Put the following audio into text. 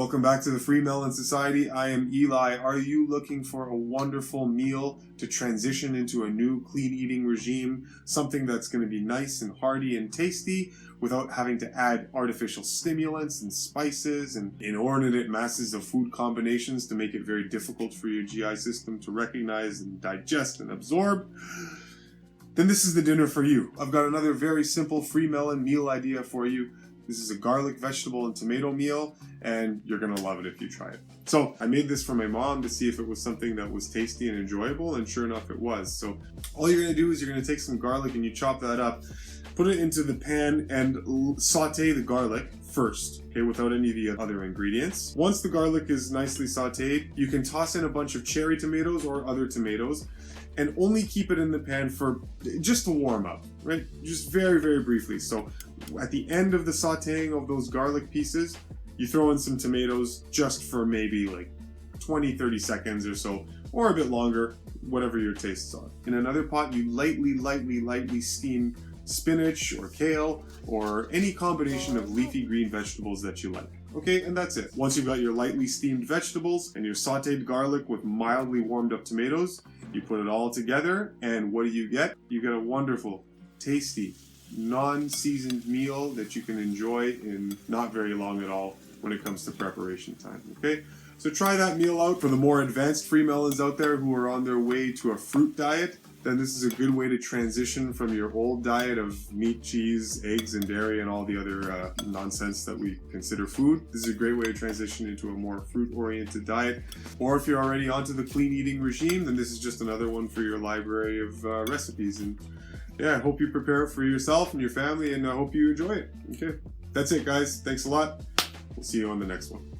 Welcome back to the Freemelon Society. I am Eli. Are you looking for a wonderful meal to transition into a new clean eating regime? Something that's going to be nice and hearty and tasty without having to add artificial stimulants and spices and inordinate masses of food combinations to make it very difficult for your GI system to recognize and digest and absorb? Then this is the dinner for you. I've got another very simple Freemelon meal idea for you. This is a garlic, vegetable, and tomato meal, and you're gonna love it if you try it. So I made this for my mom to see if it was something that was tasty and enjoyable, and sure enough it was. So all you're gonna do is you're gonna take some garlic and you chop that up, put it into the pan and saute the garlic first, okay, without any of the other ingredients. Once the garlic is nicely sauteed, you can toss in a bunch of cherry tomatoes or other tomatoes, and only keep it in the pan for just to warm up, right? Just very, very briefly. So at the end of the sauteing of those garlic pieces, you throw in some tomatoes just for maybe like 20-30 seconds or so, or a bit longer, whatever your tastes are. In another pot, you lightly steam spinach or kale or any combination of leafy green vegetables that you like. Okay, and that's it. Once you've got your lightly steamed vegetables and your sauteed garlic with mildly warmed up tomatoes, you put it all together, and what do you get? You get a wonderful, tasty, non-seasoned meal that you can enjoy in not very long at all when it comes to preparation time, okay? So try that meal out. For the more advanced Freemelons out there who are on their way to a fruit diet, then this is a good way to transition from your old diet of meat, cheese, eggs, and dairy, and all the other nonsense that we consider food. This is a great way to transition into a more fruit-oriented diet. Or if you're already onto the clean eating regime, then this is just another one for your library of recipes. And yeah, I hope you prepare it for yourself and your family, and I hope you enjoy it. Okay, that's it, guys. Thanks a lot. We'll see you on the next one.